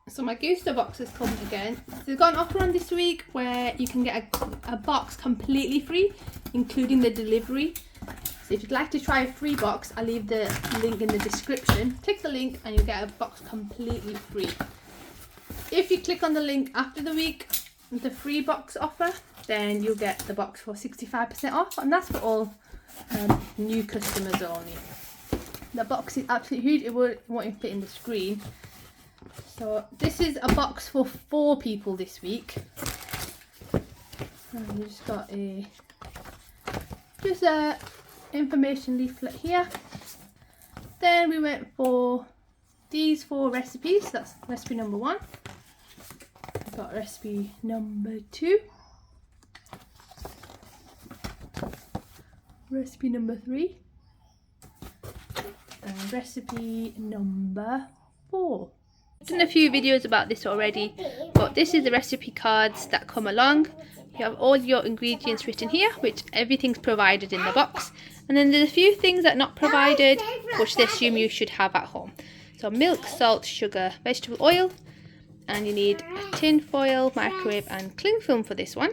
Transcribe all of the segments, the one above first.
So my Gousto box has come again. So they've got an offer on this week where you can get a box completely free, including the delivery. So if you'd like to try a free box, I'll leave the link in the description. Click the link and you'll get a box completely free. If you click on the link after the week, the free box offer, then you'll get the box for 65% off, and that's for all new customers only. The box is absolutely huge. It won't fit in the screen. So this is a box for 4 people this week. And we've just got a information leaflet here. Then we went for these 4 recipes. That's recipe number 1. We've got recipe number 2. Recipe number 3. And recipe number 4. I've done a few videos about this already, but this is the recipe cards that come along. You have all your ingredients written here, which everything's provided in the box. And then there's a few things that are not provided, which they assume you should have at home. So milk, salt, sugar, vegetable oil, and you need a tin foil, microwave and cling film for this one.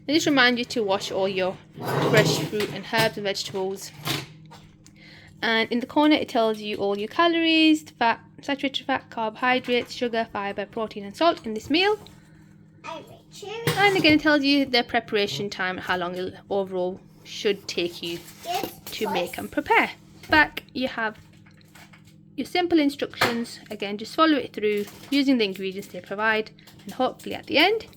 And just remind you to wash all your fresh fruit and herbs and vegetables. And in the corner it tells you all your calories, fat, saturated fat, carbohydrates, sugar, fibre, protein and salt in this meal. And again it tells you the preparation time and how long it overall should take you to make and prepare. Back you have your simple instructions. Again, just follow it through using the ingredients they provide, and hopefully at the end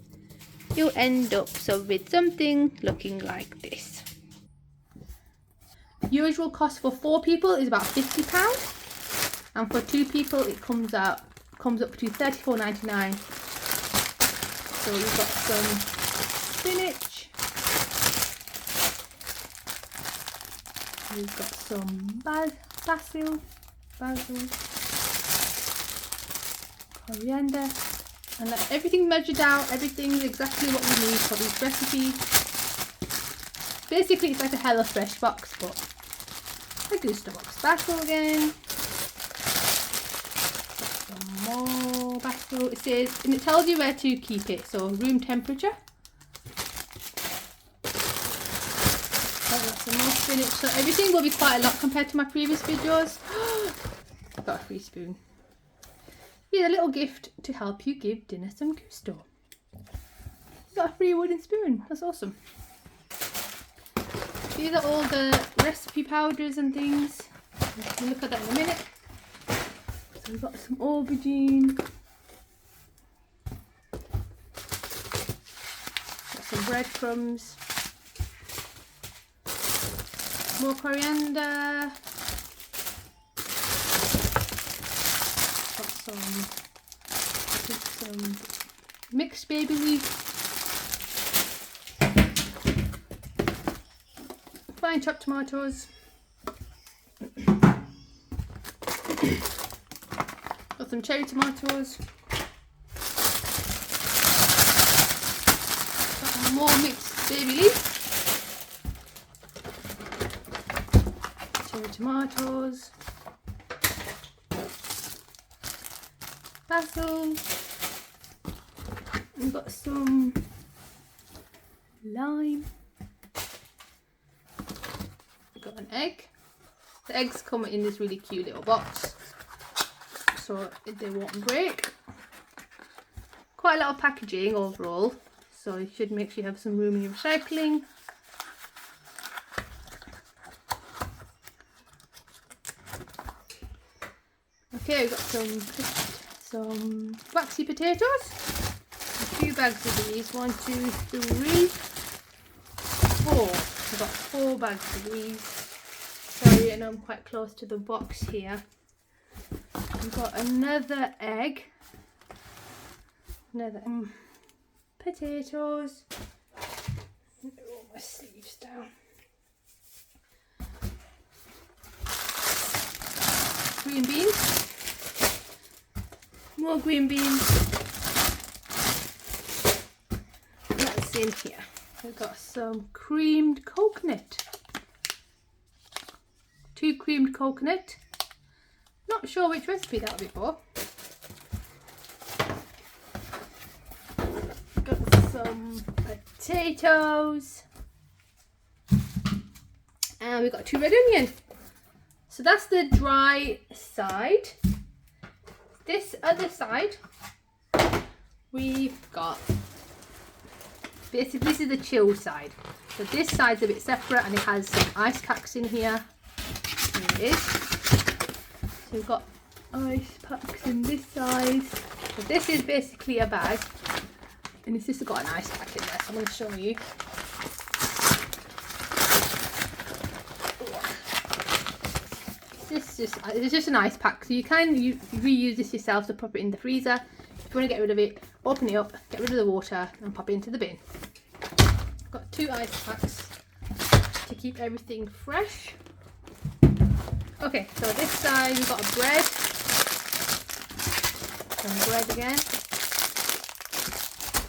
you'll end up with something looking like this. Usual cost for 4 people is about £50, and for 2 people it comes up to £34.99. So we've got some spinach, we've got some basil, coriander, and everything measured out. Everything's exactly what we need for this recipe. Basically it's like a HelloFresh box, but a Gousto box. Basil again. Some more basil. It says, and it tells you where to keep it. So room temperature. Some more spinach. So everything will be quite a lot compared to my previous videos. I've got a free spoon. Here's a little gift to help you give dinner some gusto. You've got a free wooden spoon. That's awesome. These are all the recipe powders and things. We'll look at that in a minute. So we've got some aubergine. Got some breadcrumbs. More coriander. Got some mixed baby leaf. Fine chopped tomatoes. Got some cherry tomatoes. Got more mixed baby leaf. Cherry tomatoes. Basil. We've got some lime. Got an egg. The eggs come in this really cute little box, so they won't break. Quite a lot of packaging overall, so you should make sure you have some room in your recycling. Okay, we've got some waxy potatoes. A few bags of these. 1, 2, 3, 4. I've got 4 bags of these. Sorry, I know I'm quite close to the box here. We've got another egg. Another potatoes. Roll my sleeves down. Green beans. More green beans. That's in here. We've got some creamed coconut. 2 creamed coconut. Not sure which recipe that'll be for. some potatoes, and we've got 2 red onions. So that's the dry side. This other side, we've got, basically this is the chill side. So this side's a bit separate and it has some ice packs in here. Here it is. So we've got ice packs in this size. So this is basically a bag and it's just got an ice pack in there. So I'm going to show you. It's just an ice pack, so you can reuse this yourself to pop it in the freezer. If you want to get rid of it, open it up, get rid of the water and pop it into the bin. Got 2 ice packs to keep everything fresh. Okay, so this side we've got a bread, some bread again,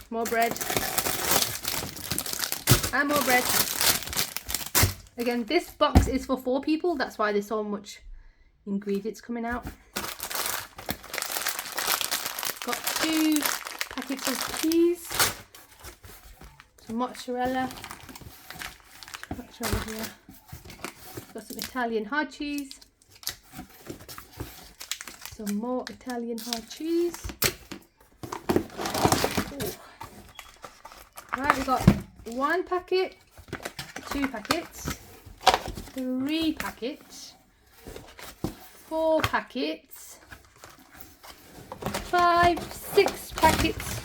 more bread, and more bread. Again, this box is for 4 people, that's why there's so much ingredients coming out. Got 2 packets of cheese, some mozzarella here. Got some Italian hard cheese, some more Italian hard cheese. Ooh. Right, we've got 1 packet, 2 packets, 3 packets, 4 packets, 5, 6 packets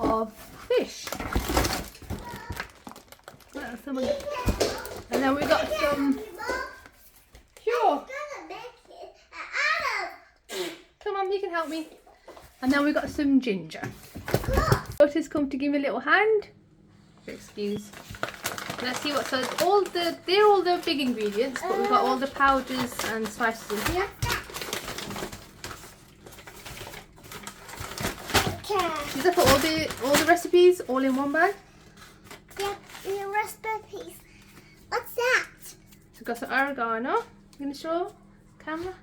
of fish. And then we got some. Sure. Come on, you can help me. And then we got some ginger. Daughter's come to give me a little hand. Excuse. Let's see what. So they're all the big ingredients, but we've got all the powders and spices in here. Is that for all the recipes all in one bag? Yep, the recipes. What's that? So we've got some oregano. You gonna show camera?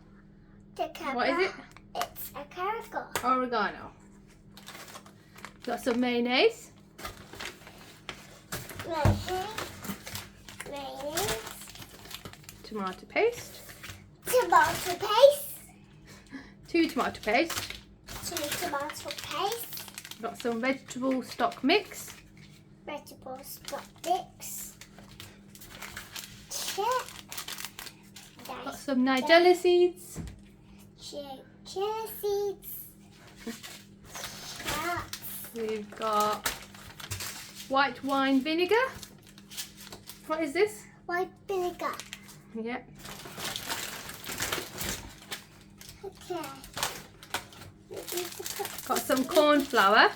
The camera. What is it? It's a carrot. Oregano. Got some mayonnaise. Mayonnaise. Tomato paste. Tomato paste. 2 tomato paste. 2 tomato paste. Got some vegetable stock mix. Vegetable stock mix. Check. Got some nigella seeds. Chia seeds. We've got white wine vinegar. What is this? White vinegar. Yeah. Okay. Got some corn flour.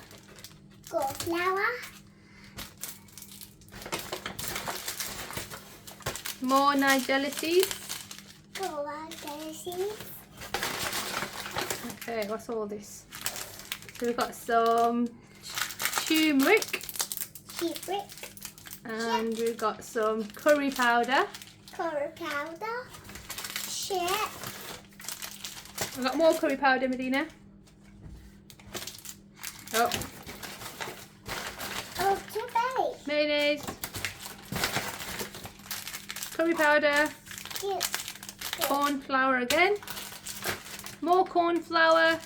Corn flour. More nigella seeds. More nigella seeds. Okay, what's all this? So we've got some turmeric. And we've got some curry powder. Curry powder. Check. We've got more curry powder, Medina. Oh. Oh, too bad. Mayonnaise. Curry powder. Yes. Corn flour again. More corn flour.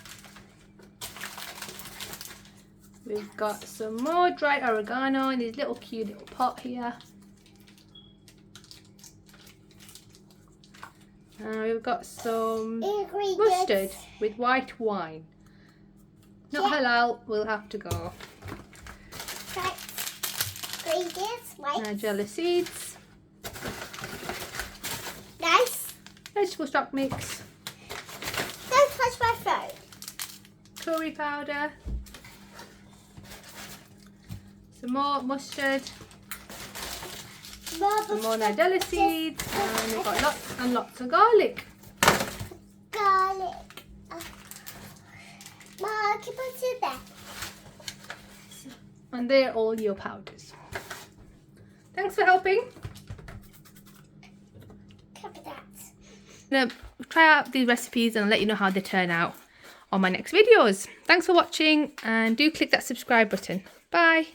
We've got some more dried oregano in this little cute little pot here. And we've got some mustard with white wine. Not halal, we'll have to go. Right. Ingredients, white. Nigella seeds. Nice. Vegetable stock mix. Don't touch my phone. Curry powder. Some more mustard. Some more nigella seeds. And we've got lots and lots of garlic. Garlic. Mom, can I do that? And they're all your powders. Thanks for helping. Cover that. I'm gonna try out these recipes and I'll let you know how they turn out. on my next videos. Thanks for watching, and do click that subscribe button. Bye.